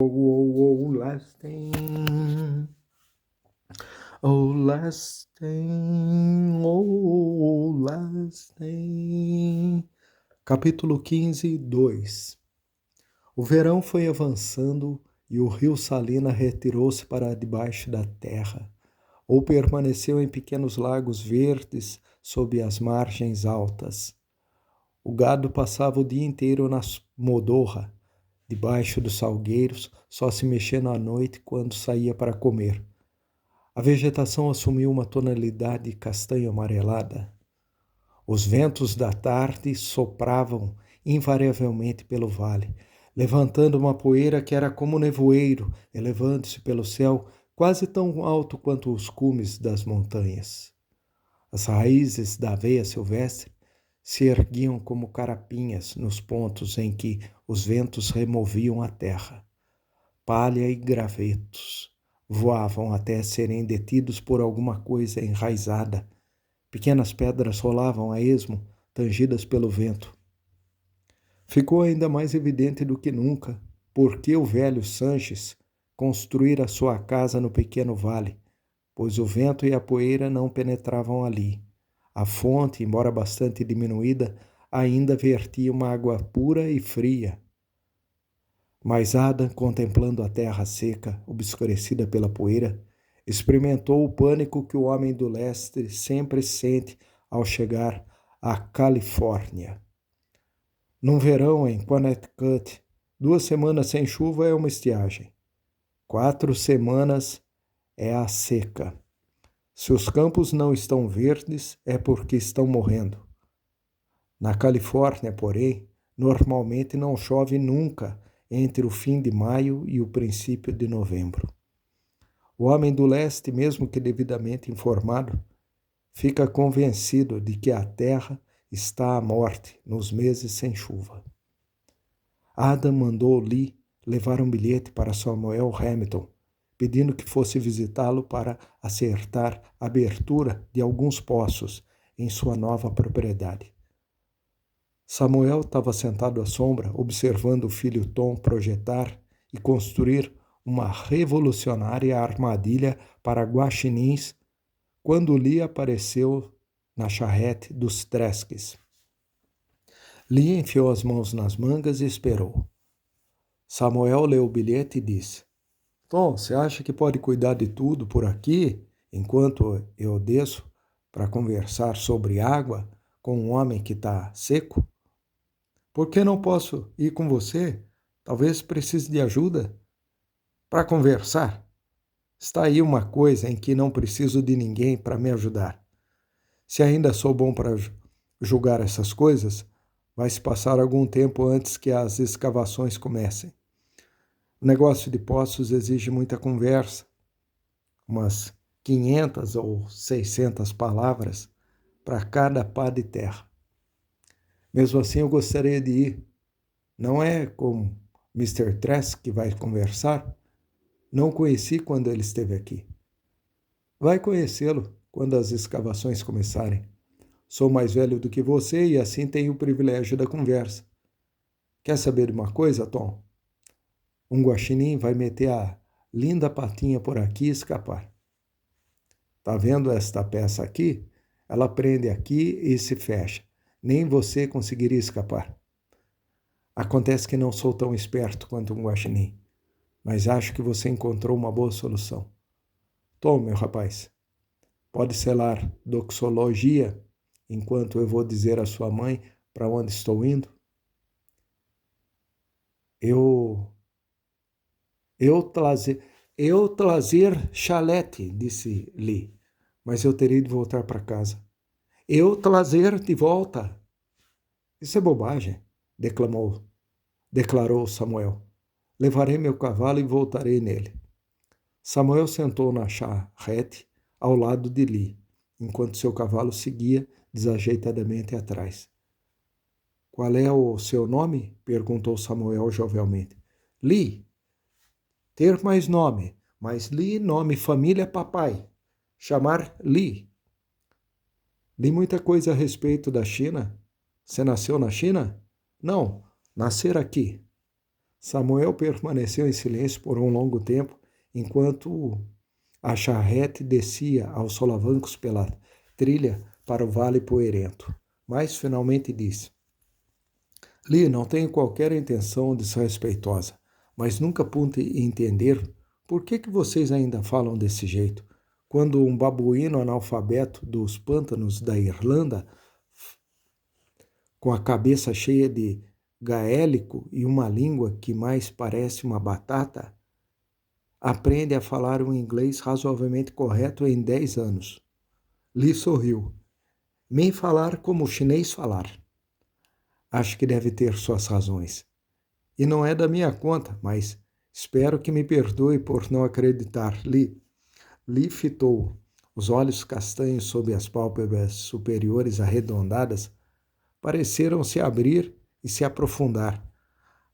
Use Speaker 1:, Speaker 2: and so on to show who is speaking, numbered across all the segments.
Speaker 1: Oh, last thing, oh, last thing, oh, last thing. Capítulo 15, 2. O verão foi avançando e o rio Salina retirou-se para debaixo da terra, ou permaneceu em pequenos lagos verdes sob as margens altas. O gado passava o dia inteiro na modorra, debaixo dos salgueiros, só se mexendo à noite quando saía para comer. A vegetação assumiu uma tonalidade castanho amarelada. Os ventos da tarde sopravam invariavelmente pelo vale, levantando uma poeira que era como nevoeiro, elevando-se pelo céu quase tão alto quanto os cumes das montanhas. As raízes da aveia silvestre se erguiam como carapinhas nos pontos em que os ventos removiam a terra. Palha e gravetos voavam até serem detidos por alguma coisa enraizada. Pequenas pedras rolavam a esmo, tangidas pelo vento. Ficou ainda mais evidente do que nunca porque o velho Sanches construíra sua casa no pequeno vale, pois o vento e a poeira não penetravam ali. A fonte, embora bastante diminuída, ainda vertia uma água pura e fria. Mas Adam, contemplando a terra seca, obscurecida pela poeira, experimentou o pânico que o homem do leste sempre sente ao chegar à Califórnia. Num verão em Connecticut, 2 semanas sem chuva é uma estiagem. 4 semanas é a seca. Se os campos não estão verdes, é porque estão morrendo. Na Califórnia, porém, normalmente não chove nunca entre o fim de maio e o princípio de novembro. O homem do leste, mesmo que devidamente informado, fica convencido de que a terra está à morte nos meses sem chuva. Adam mandou Lee levar um bilhete para Samuel Hamilton, pedindo que fosse visitá-lo para acertar a abertura de alguns poços em sua nova propriedade. Samuel estava sentado à sombra, observando o filho Tom projetar e construir uma revolucionária armadilha para guaxinins, quando Lee apareceu na charrete dos Tresques. Lee enfiou as mãos nas mangas e esperou. Samuel leu o bilhete e disse: Tom, você acha que pode cuidar de tudo por aqui, enquanto eu desço para conversar sobre água com um homem que está seco? Por que não posso ir com você? Talvez precise de ajuda para conversar. Está aí uma coisa em que não preciso de ninguém para me ajudar. Se ainda sou bom para julgar essas coisas, vai se passar algum tempo antes que as escavações comecem. O negócio de poços exige muita conversa, umas 500 ou 600 palavras para cada pá de terra. Mesmo assim, eu gostaria de ir. Não é com Mr. Trask que vai conversar? Não conheci quando ele esteve aqui. Vai conhecê-lo quando as escavações começarem. Sou mais velho do que você e assim tenho o privilégio da conversa. Quer saber de uma coisa, Tom? Um guaxinim vai meter a linda patinha por aqui e escapar. Tá vendo esta peça aqui? Ela prende aqui e se fecha. Nem você conseguiria escapar. Acontece que não sou tão esperto quanto um guaxinim, mas acho que você encontrou uma boa solução. Tom, meu rapaz, pode selar doxologia enquanto eu vou dizer à sua mãe para onde estou indo? Eu trazer chalete, disse Lee, mas eu terei de voltar para casa. Eu trazer de volta. Isso é bobagem, declarou Samuel. Levarei meu cavalo e voltarei nele. Samuel sentou na charrete ao lado de Lee, enquanto seu cavalo seguia desajeitadamente atrás. Qual é o seu nome? Perguntou Samuel jovialmente. Lee. Ter mais nome, mas Lee, nome, família, papai. Chamar Lee. Li muita coisa a respeito da China. Você nasceu na China? Não, nascer aqui. Samuel permaneceu em silêncio por um longo tempo, enquanto a charrete descia aos solavancos pela trilha para o vale poeirento. Mas finalmente disse: Li, não tenho qualquer intenção de ser respeitosa, mas nunca pude entender por que vocês ainda falam desse jeito, quando um babuíno analfabeto dos pântanos da Irlanda, com a cabeça cheia de gaélico e uma língua que mais parece uma batata, aprende a falar um inglês razoavelmente correto em 10 anos. Li sorriu. Nem falar como o chinês falar. Acho que deve ter suas razões. E não é da minha conta, mas espero que me perdoe por não acreditar. Li fitou. Os olhos castanhos sob as pálpebras superiores arredondadas pareceram se abrir e se aprofundar,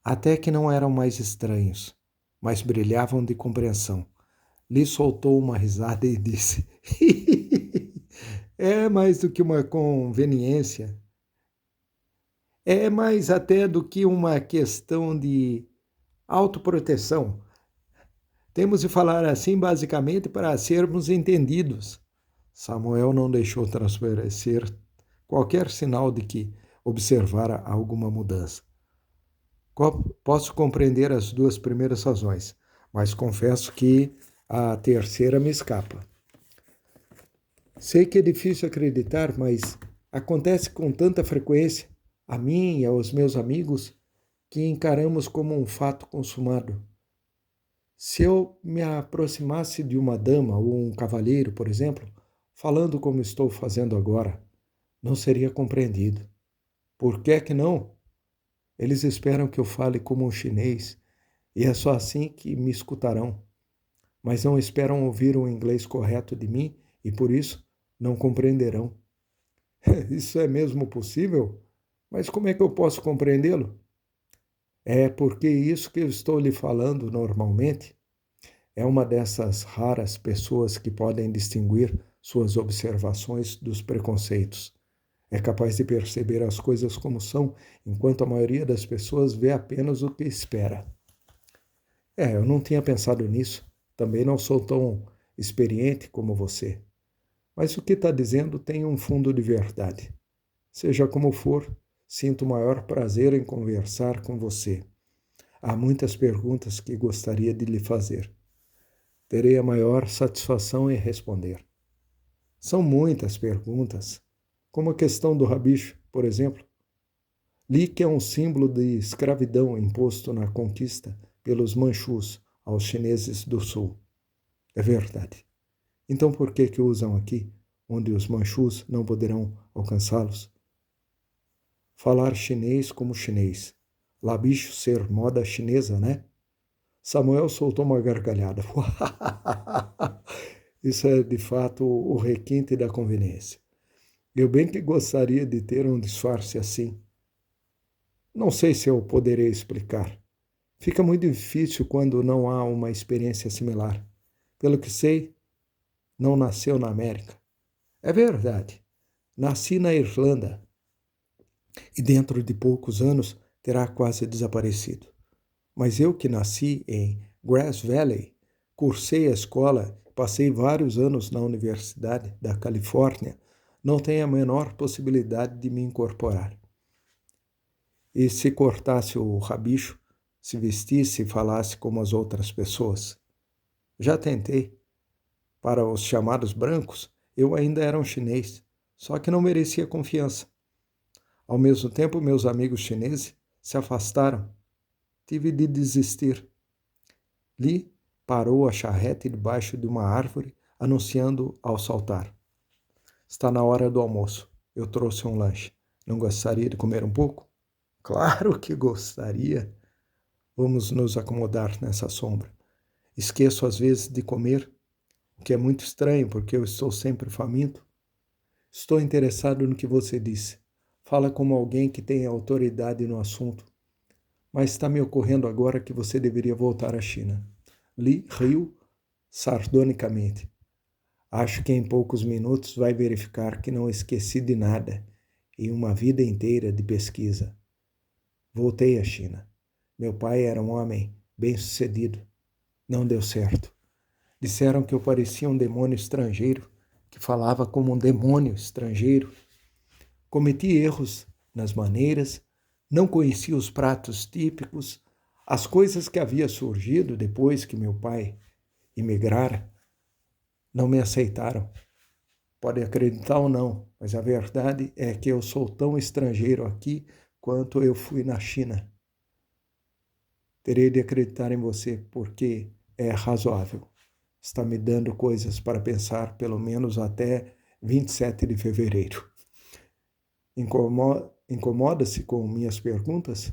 Speaker 1: até que não eram mais estranhos, mas brilhavam de compreensão. Li soltou uma risada e disse: É mais do que uma conveniência. É mais até do que uma questão de autoproteção. Temos de falar assim basicamente para sermos entendidos. Samuel não deixou transparecer qualquer sinal de que observara alguma mudança. Posso compreender as duas primeiras razões, mas confesso que a terceira me escapa. Sei que é difícil acreditar, mas acontece com tanta frequência, a mim e aos meus amigos, que encaramos como um fato consumado. Se eu me aproximasse de uma dama ou um cavalheiro, por exemplo, falando como estou fazendo agora, não seria compreendido. Por que é que não? Eles esperam que eu fale como um chinês, e é só assim que me escutarão. Mas não esperam ouvir o inglês correto de mim e, por isso, não compreenderão. Isso é mesmo possível? Mas como é que eu posso compreendê-lo? É porque isso que eu estou lhe falando normalmente é uma dessas raras pessoas que podem distinguir suas observações dos preconceitos. É capaz de perceber as coisas como são, enquanto a maioria das pessoas vê apenas o que espera. Eu não tinha pensado nisso. Também não sou tão experiente como você. Mas o que está dizendo tem um fundo de verdade. Seja como for, sinto o maior prazer em conversar com você. Há muitas perguntas que gostaria de lhe fazer. Terei a maior satisfação em responder. São muitas perguntas, como a questão do rabicho, por exemplo. Li que é um símbolo de escravidão imposto na conquista pelos manchus aos chineses do sul. É verdade. Então por que usam aqui, onde os manchus não poderão alcançá-los? Falar chinês como chinês. Labicho ser moda chinesa, né? Samuel soltou uma gargalhada. Isso é, de fato, o requinte da conveniência. Eu bem que gostaria de ter um disfarce assim. Não sei se eu poderei explicar. Fica muito difícil quando não há uma experiência similar. Pelo que sei, não nasceu na América. É verdade. Nasci na Irlanda e dentro de poucos anos terá quase desaparecido. Mas eu que nasci em Grass Valley, cursei a escola, passei vários anos na Universidade da Califórnia, não tenho a menor possibilidade de me incorporar. E se cortasse o rabicho, se vestisse e falasse como as outras pessoas? Já tentei. Para os chamados brancos, eu ainda era um chinês, só que não merecia confiança. Ao mesmo tempo, meus amigos chineses se afastaram. Tive de desistir. Li parou a charrete debaixo de uma árvore, anunciando ao saltar. Está na hora do almoço. Eu trouxe um lanche. Não gostaria de comer um pouco? Claro que gostaria. Vamos nos acomodar nessa sombra. Esqueço às vezes de comer, o que é muito estranho, porque eu estou sempre faminto. Estou interessado no que você disse. Fala como alguém que tem autoridade no assunto. Mas está me ocorrendo agora que você deveria voltar à China. Li riu sardonicamente. Acho que em poucos minutos vai verificar que não esqueci de nada em uma vida inteira de pesquisa. Voltei à China. Meu pai era um homem bem-sucedido. Não deu certo. Disseram que eu parecia um demônio estrangeiro, que falava como um demônio estrangeiro. Cometi erros nas maneiras, não conhecia os pratos típicos, as coisas que havia surgido depois que meu pai imigrara não me aceitaram. Pode acreditar ou não, mas a verdade é que eu sou tão estrangeiro aqui quanto eu fui na China. Terei de acreditar em você porque é razoável. Está me dando coisas para pensar pelo menos até 27 de fevereiro. Incomoda-se com minhas perguntas?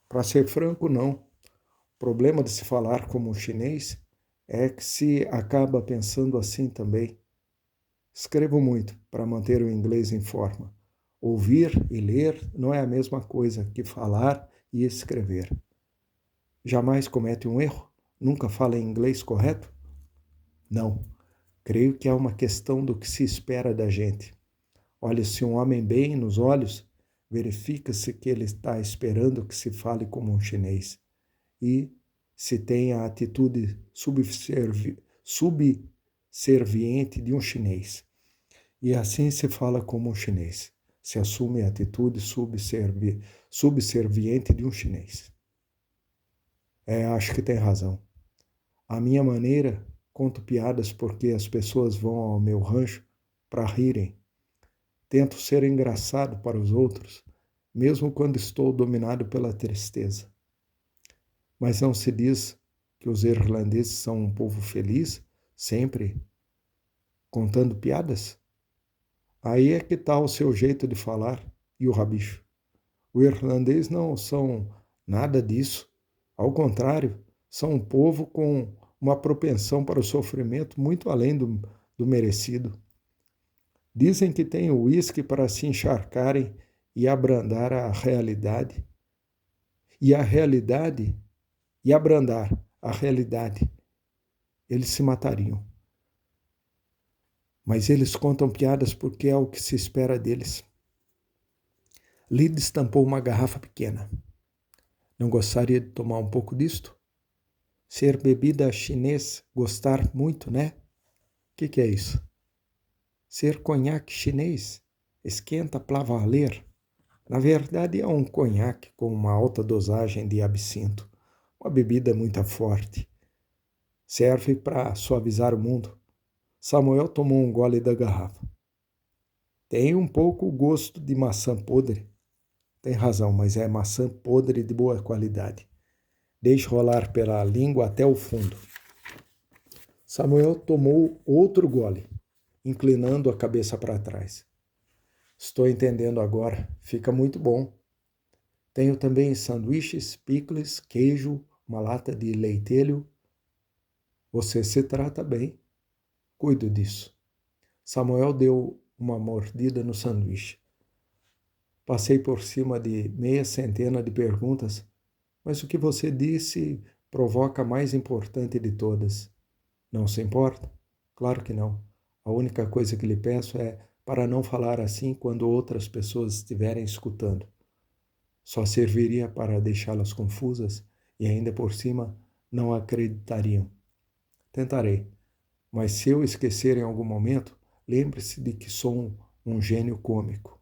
Speaker 1: Para ser franco, não. O problema de se falar como um chinês é que se acaba pensando assim também. Escrevo muito para manter o inglês em forma. Ouvir e ler não é a mesma coisa que falar e escrever. Jamais comete um erro? Nunca fala em inglês correto? Não. Creio que é uma questão do que se espera da gente. Olha-se um homem bem nos olhos, verifica-se que ele está esperando que se fale como um chinês. E se tem a atitude subserviente de um chinês. E assim se fala como um chinês. Se assume a atitude subserviente de um chinês. Acho que tem razão. A minha maneira, conto piadas porque as pessoas vão ao meu rancho para rirem. Tento ser engraçado para os outros, mesmo quando estou dominado pela tristeza. Mas não se diz que os irlandeses são um povo feliz, sempre contando piadas? Aí é que está o seu jeito de falar e o rabicho. O irlandês não são nada disso. Ao contrário, são um povo com uma propensão para o sofrimento muito além do merecido. Dizem que têm o uísque para se encharcarem e abrandar a realidade. E abrandar a realidade. Eles se matariam. Mas eles contam piadas porque é o que se espera deles. Lee destampou uma garrafa pequena. Não gostaria de tomar um pouco disto? Ser bebida chinês, gostar muito, né? O que é isso? Ser conhaque chinês, esquenta pra valer. Na verdade é um conhaque com uma alta dosagem de absinto, uma bebida muito forte. Serve para suavizar o mundo. Samuel tomou um gole da garrafa. Tem um pouco o gosto de maçã podre. Tem razão, mas é maçã podre de boa qualidade. Deixe rolar pela língua até o fundo. Samuel tomou outro gole, inclinando a cabeça para trás. Estou entendendo agora, fica muito bom. Tenho também sanduíches, picles, queijo, uma lata de leitelho. Você se trata bem. Cuido disso. Samuel deu uma mordida no sanduíche. Passei por cima de meia centena de perguntas, mas o que você disse provoca a mais importante de todas. Não se importa? Claro que não. A única coisa que lhe peço é para não falar assim quando outras pessoas estiverem escutando. Só serviria para deixá-las confusas e ainda por cima não acreditariam. Tentarei, mas se eu esquecer em algum momento, lembre-se de que sou um gênio cômico.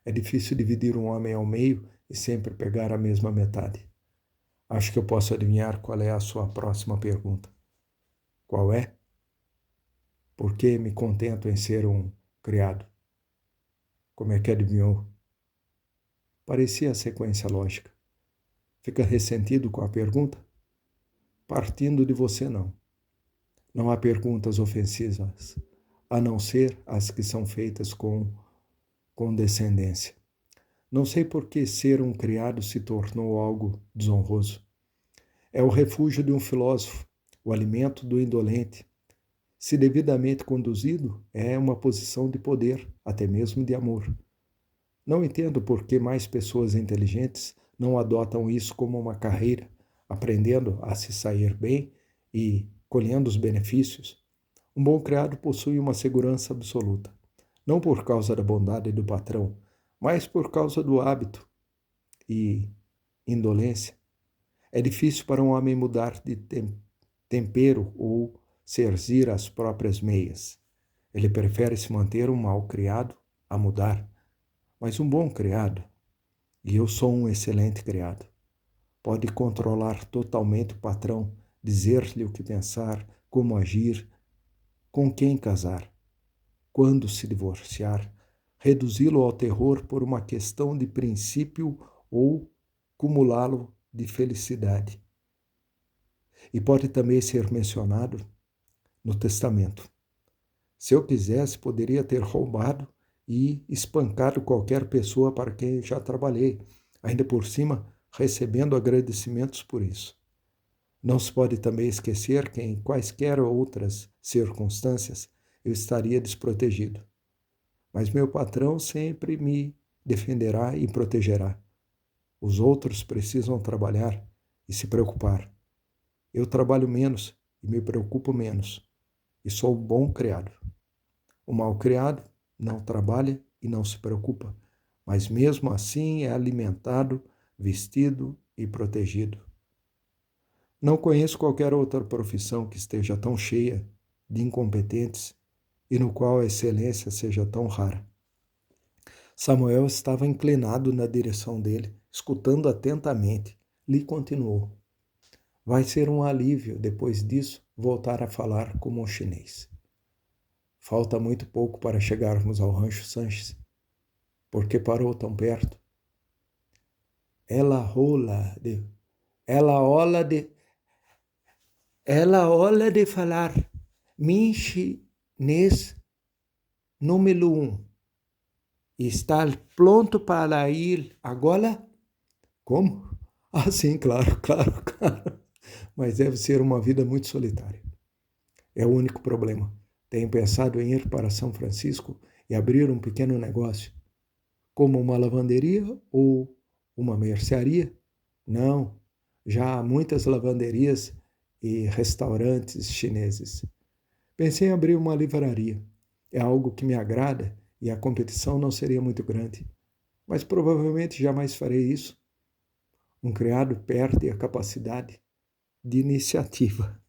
Speaker 1: É difícil dividir um homem ao meio e sempre pegar a mesma metade. Acho que eu posso adivinhar qual é a sua próxima pergunta. Qual é? Por que me contento em ser um criado? Como é que adivinhou? Parecia a sequência lógica. Fica ressentido com a pergunta? Partindo de você, não. Não há perguntas ofensivas, a não ser as que são feitas com condescendência. Não sei por que ser um criado se tornou algo desonroso. É o refúgio de um filósofo, o alimento do indolente. Se devidamente conduzido, é uma posição de poder, até mesmo de amor. Não entendo por que mais pessoas inteligentes não adotam isso como uma carreira, aprendendo a se sair bem e colhendo os benefícios. Um bom criado possui uma segurança absoluta, não por causa da bondade do patrão, mas por causa do hábito. E indolência. É difícil para um homem mudar de tempero ou cerzir as próprias meias. Ele prefere se manter um mau criado a mudar, mas um bom criado, e eu sou um excelente criado, pode controlar totalmente o patrão, dizer-lhe o que pensar, como agir, com quem casar, quando se divorciar, reduzi-lo ao terror por uma questão de princípio ou cumulá-lo de felicidade. E pode também ser mencionado no testamento. Se eu quisesse, poderia ter roubado e espancado qualquer pessoa para quem já trabalhei, ainda por cima recebendo agradecimentos por isso. Não se pode também esquecer que em quaisquer outras circunstâncias eu estaria desprotegido. Mas meu patrão sempre me defenderá e protegerá. Os outros precisam trabalhar e se preocupar. Eu trabalho menos e me preocupo menos, e sou um bom criado. O mal criado não trabalha e não se preocupa, mas mesmo assim é alimentado, vestido e protegido. Não conheço qualquer outra profissão que esteja tão cheia de incompetentes e no qual a excelência seja tão rara. Samuel estava inclinado na direção dele, escutando atentamente. Lhe continuou. Vai ser um alívio, depois disso, voltar a falar como um chinês. Falta muito pouco para chegarmos ao Rancho Sanches. Por que parou tão perto? Ela olha de falar min chinês número 1. Está pronto para ir agora? Como? Ah, sim, claro. Mas deve ser uma vida muito solitária. É o único problema. Tenho pensado em ir para São Francisco e abrir um pequeno negócio, como uma lavanderia ou uma mercearia. Não, já há muitas lavanderias e restaurantes chineses. Pensei em abrir uma livraria. É algo que me agrada e a competição não seria muito grande. Mas provavelmente jamais farei isso. Um criado perde a capacidade de iniciativa.